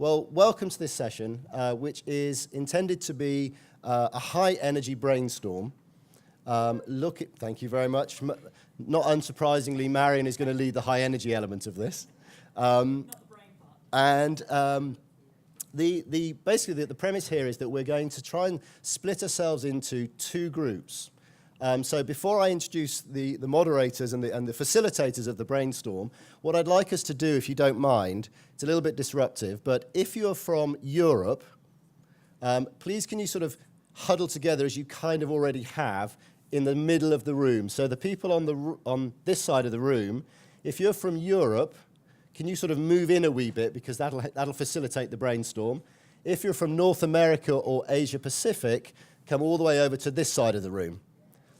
Well, welcome to this session, which is intended to be a high-energy brainstorm. Thank you very much. Not unsurprisingly, Marion is going to lead the high-energy element of this. Not the brain part. And basically the premise here is that we're going to try and split ourselves into two groups. So before I introduce the moderators and the facilitators of the brainstorm, what I'd like us to do, if you don't mind, it's a little bit disruptive, but if you're from Europe, please can you sort of huddle together as you kind of already have in the middle of the room. So the people on this side of the room, if you're from Europe, can you sort of move in a wee bit because that'll facilitate the brainstorm. If you're from North America or Asia Pacific, come all the way over to this side of the room.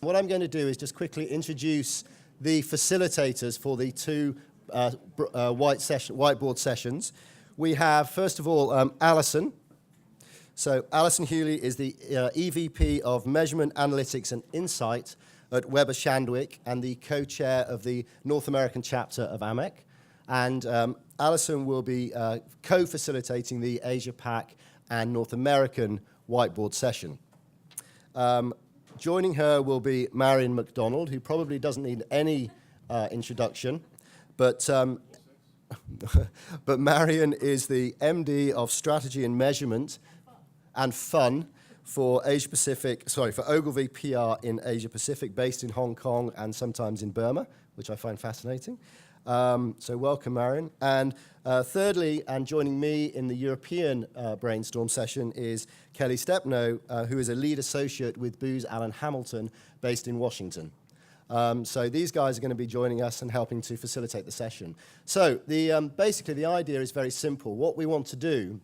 What I'm going to do is just quickly introduce the facilitators for the two whiteboard sessions. We have, first of all, Alison. So Alison Hewley is the EVP of Measurement, Analytics and Insight at Weber Shandwick and the co-chair of the North American chapter of AMEC. And Alison will be co-facilitating the Asia Pac and North American whiteboard session. Joining her will be Marion McDonald, who probably doesn't need any introduction, but Marion is the MD of Strategy and Measurement and Fun for for Ogilvy PR in Asia Pacific, based in Hong Kong and sometimes in Burma, which I find fascinating. So welcome, Marion. And thirdly, and joining me in the European brainstorm session is Kelly Stepnow, who is a lead associate with Booz Allen Hamilton, based in Washington. So these guys are going to be joining us and helping to facilitate the session. So basically the idea is very simple. What we want to do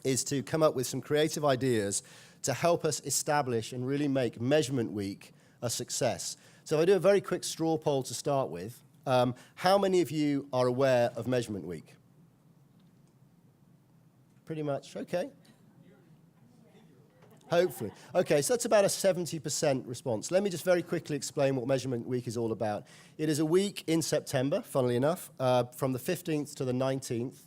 is to come up with some creative ideas to help us establish and really make Measurement Week a success. So if I do a very quick straw poll to start with. How many of you are aware of Measurement Week? Pretty much, okay. Hopefully. Okay, so that's about a 70% response. Let me just very quickly explain what Measurement Week is all about. It is a week in September, funnily enough, from the 15th to the 19th,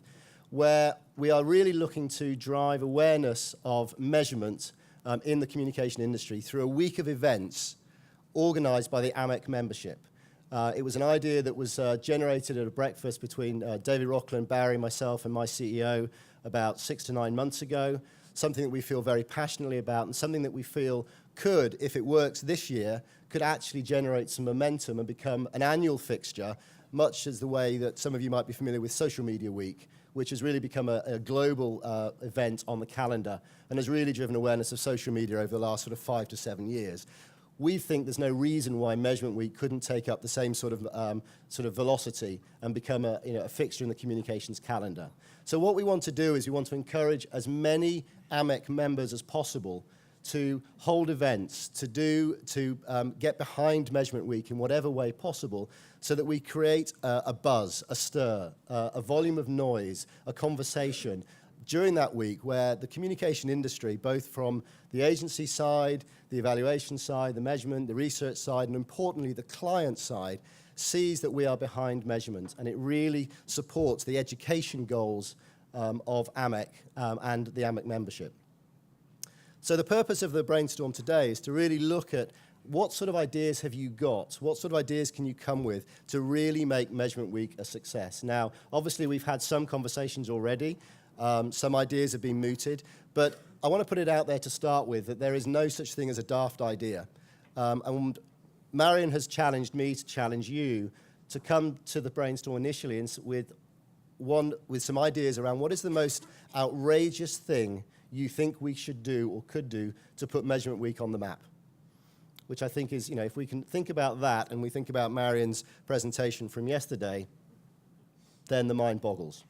where we are really looking to drive awareness of measurement in the communication industry through a week of events organized by the AMEC membership. It was an idea that was generated at a breakfast between David Rockland, Barry, myself, and my CEO about 6 to 9 months ago, something that we feel very passionately about and something that we feel could, if it works this year, could actually generate some momentum and become an annual fixture, much as the way that some of you might be familiar with Social Media Week, which has really become a global event on the calendar and has really driven awareness of social media over the last sort of 5 to 7 years. We think there's no reason why Measurement Week couldn't take up the same sort of velocity and become a fixture in the communications calendar. So what we want to do is we want to encourage as many AMEC members as possible to hold events, to get behind Measurement Week in whatever way possible, so that we create a buzz, a stir, a volume of noise, a conversation during that week where the communication industry, both from the agency side, the evaluation side, the measurement, the research side, and importantly, the client side, sees that we are behind measurement, and it really supports the education goals of AMEC and the AMEC membership. So the purpose of the brainstorm today is to really look at what sort of ideas have you got? What sort of ideas can you come with to really make Measurement Week a success? Now, obviously, we've had some conversations already. Some ideas have been mooted, but I want to put it out there to start with that there is no such thing as a daft idea. And Marion has challenged me to challenge you to come to the brainstorm initially with some ideas around what is the most outrageous thing you think we should do or could do to put Measurement Week on the map. Which I think is, if we can think about that and we think about Marion's presentation from yesterday, then the mind boggles.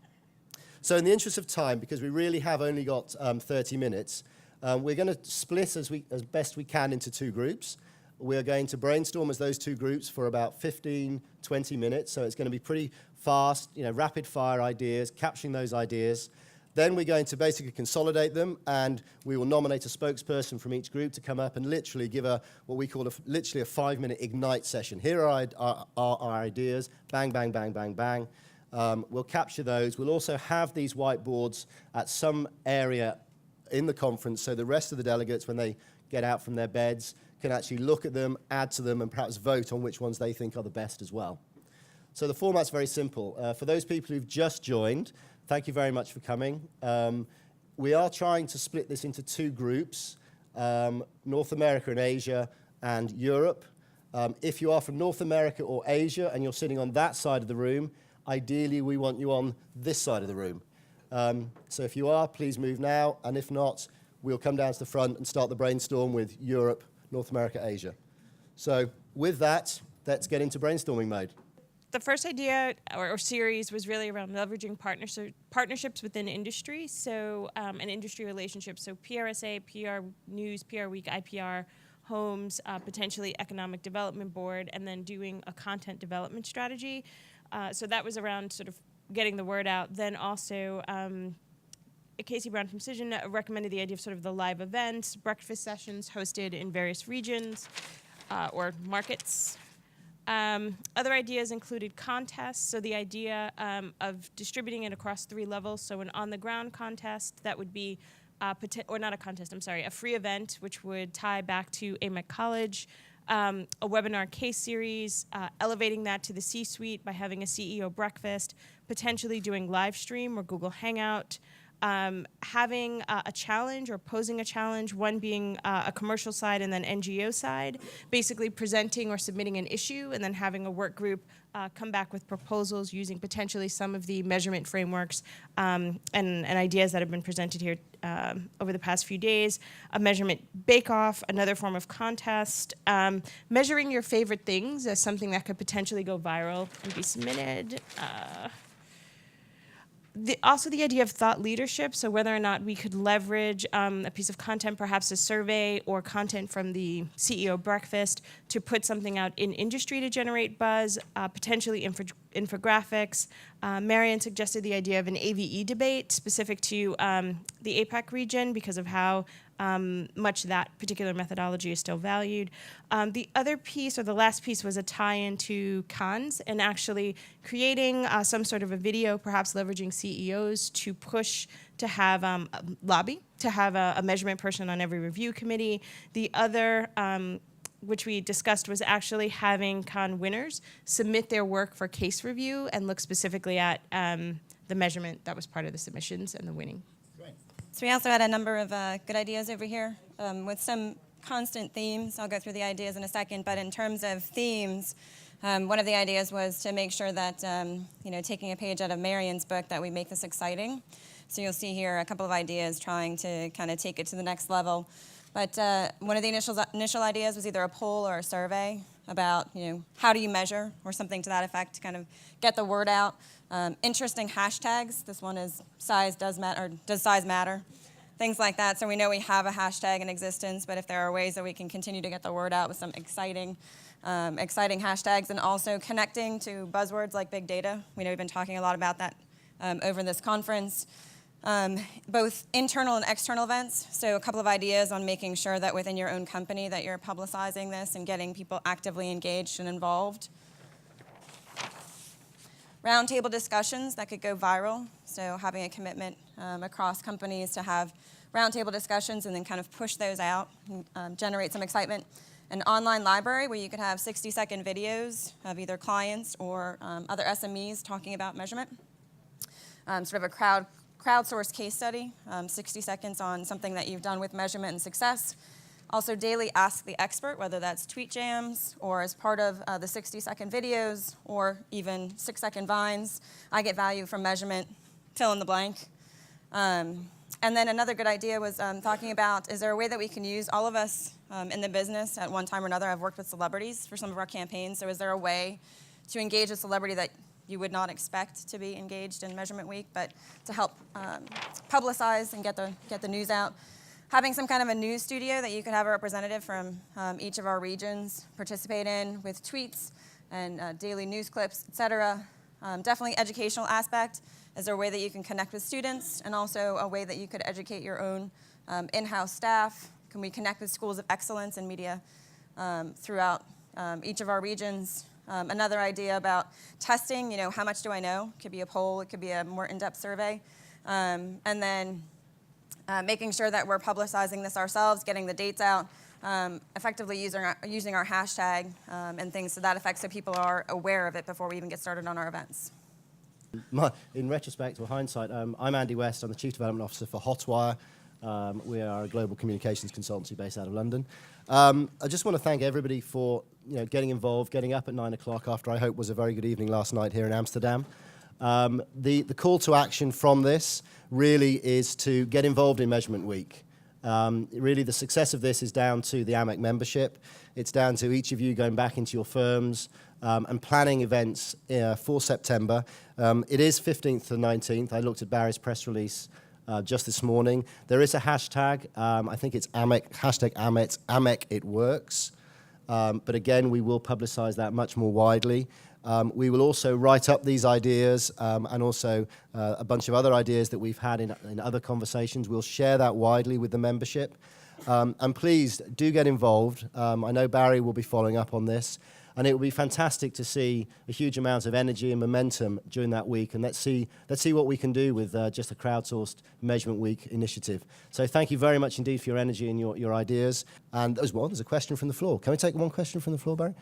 So in the interest of time, because we really have only got 30 minutes, we're going to split as best we can into two groups. We're going to brainstorm as those two groups for about 15, 20 minutes. So it's going to be pretty fast, rapid fire ideas, capturing those ideas. Then we're going to basically consolidate them, and we will nominate a spokesperson from each group to come up and literally give what we call literally a 5-minute ignite session. Here are our ideas, bang, bang, bang, bang, bang. We'll capture those. We'll also have these whiteboards at some area in the conference so the rest of the delegates, when they get out from their beds, can actually look at them, add to them, and perhaps vote on which ones they think are the best as well. So the format's very simple. For those people who've just joined, thank you very much for coming. We are trying to split this into two groups, North America and Asia and Europe. If you are from North America or Asia and you're sitting on that side of the room, ideally we want you on this side of the room. So if you are, please move now, and if not, we'll come down to the front and start the brainstorm with Europe, North America, Asia. So with that, let's get into brainstorming mode. The first idea or series was really around leveraging partnerships within industry, so and industry relationships, so PRSA, PR News, PR Week, IPR, Homes, potentially Economic Development Board, and then doing a content development strategy. So that was around sort of getting the word out. Then also, Casey Brown from Cision recommended the idea of sort of the live events, breakfast sessions hosted in various regions or markets. Other ideas included contests, so the idea of distributing it across 3 levels, so an on-the-ground contest that would be, or not a contest, I'm sorry, a free event, which would tie back to AMEC College, a webinar case series, elevating that to the C-suite by having a CEO breakfast, potentially doing live stream or Google Hangout, having a challenge or posing a challenge, one being a commercial side and then NGO side, basically presenting or submitting an issue and then having a work group come back with proposals using potentially some of the measurement frameworks and ideas that have been presented here over the past few days, a measurement bake-off, another form of contest, measuring your favorite things as something that could potentially go viral and be submitted. Also the idea of thought leadership, so whether or not we could leverage a piece of content, perhaps a survey or content from the CEO breakfast to put something out in industry to generate buzz, potentially infographics. Marian suggested the idea of an AVE debate specific to the APAC region because of how much that particular methodology is still valued. The other piece, or the last piece, was a tie-in to cons and actually creating some sort of a video, perhaps leveraging CEOs to push to have a lobby, to have a measurement person on every review committee. The other, which we discussed, was actually having con winners submit their work for case review and look specifically at the measurement that was part of the submissions and the winning. So we also had a number of good ideas over here with some constant themes. I'll go through the ideas in a second, but in terms of themes, one of the ideas was to make sure that, taking a page out of Marian's book, that we make this exciting. So you'll see here a couple of ideas trying to kind of take it to the next level. But one of the initial ideas was either a poll or a survey about, how do you measure, or something to that effect, to kind of get the word out. Interesting hashtags. This one is size does matter, or does size matter? Things like that. So we know we have a hashtag in existence, but if there are ways that we can continue to get the word out with some exciting hashtags, and also connecting to buzzwords like big data. We know we've been talking a lot about that over this conference. Both internal and external events. So a couple of ideas on making sure that within your own company that you're publicizing this and getting people actively engaged and involved. Roundtable discussions that could go viral. So having a commitment across companies to have roundtable discussions and then kind of push those out and generate some excitement. An online library where you could have 60-second videos of either clients or other SMEs talking about measurement. Sort of a crowdsourced case study, 60 seconds on something that you've done with measurement and success. Also daily Ask the Expert, whether that's tweet jams or as part of the 60-second videos or even 6-second vines. I get value from measurement, fill in the blank. And then another good idea was talking about, is there a way that we can use all of us in the business at one time or another? I've worked with celebrities for some of our campaigns, so is there a way to engage a celebrity that you would not expect to be engaged in Measurement Week, but to help publicize and get the news out? Having some kind of a news studio that you could have a representative from each of our regions participate in with tweets and daily news clips, et cetera. Definitely educational aspect. Is there a way that you can connect with students, and also a way that you could educate your own in-house staff? Can we connect with schools of excellence in media throughout each of our regions? Another idea about testing, how much do I know? It could be a poll, it could be a more in-depth survey. And then making sure that we're publicizing this ourselves, getting the dates out, effectively using our hashtag and things to that effect so people are aware of it before we even get started on our events. In retrospect or hindsight, I'm Andy West. I'm the Chief Development Officer for Hotwire. We are a global communications consultancy based out of London. I just want to thank everybody for getting involved, getting up at 9 o'clock after I hope was a very good evening last night here in Amsterdam. The call to action from this really is to get involved in Measurement Week. Really, the success of this is down to the AMEC membership. It's down to each of you going back into your firms and planning events for September. It is 15th to 19th. I looked at Barry's press release just this morning. There is a hashtag. I think it's AMEC, hashtag AMEC it works. But again, we will publicize that much more widely. We will also write up these ideas and also a bunch of other ideas that we've had in other conversations. We'll share that widely with the membership. And please do get involved. I know Barry will be following up on this. And it will be fantastic to see a huge amount of energy and momentum during that week. And let's see what we can do with just a crowdsourced Measurement Week initiative. So thank you very much indeed for your energy and your ideas. And there's a question from the floor. Can we take one question from the floor, Barry?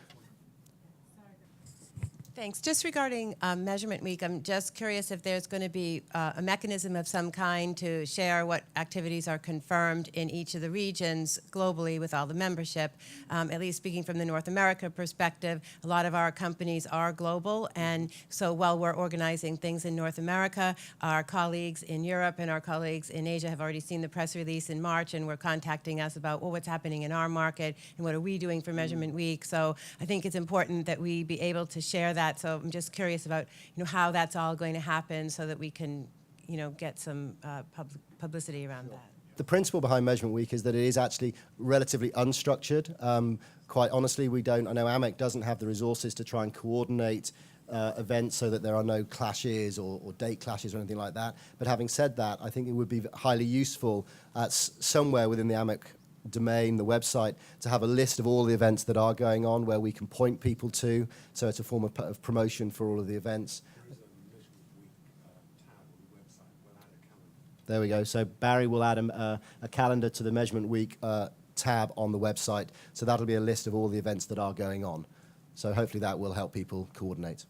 Thanks. Just regarding Measurement Week, I'm just curious if there's going to be a mechanism of some kind to share what activities are confirmed in each of the regions globally with all the membership. At least speaking from the North America perspective, a lot of our companies are global, and so while we're organizing things in North America, our colleagues in Europe and our colleagues in Asia have already seen the press release in March and were contacting us about what's happening in our market and what are we doing for Measurement Week. So I think it's important that we be able to share that. So I'm just curious about how that's all going to happen so that we can get some publicity around that. The principle behind Measurement Week is that it is actually relatively unstructured. Quite honestly, I know AMEC doesn't have the resources to try and coordinate events so that there are no clashes or date clashes or anything like that. But having said that, I think it would be highly useful somewhere within the AMEC domain, the website, to have a list of all the events that are going on where we can point people to, so it's a form of promotion for all of the events. There we go. So Barry will add a calendar to the Measurement Week tab on the website, so that'll be a list of all the events that are going on. So hopefully that will help people coordinate.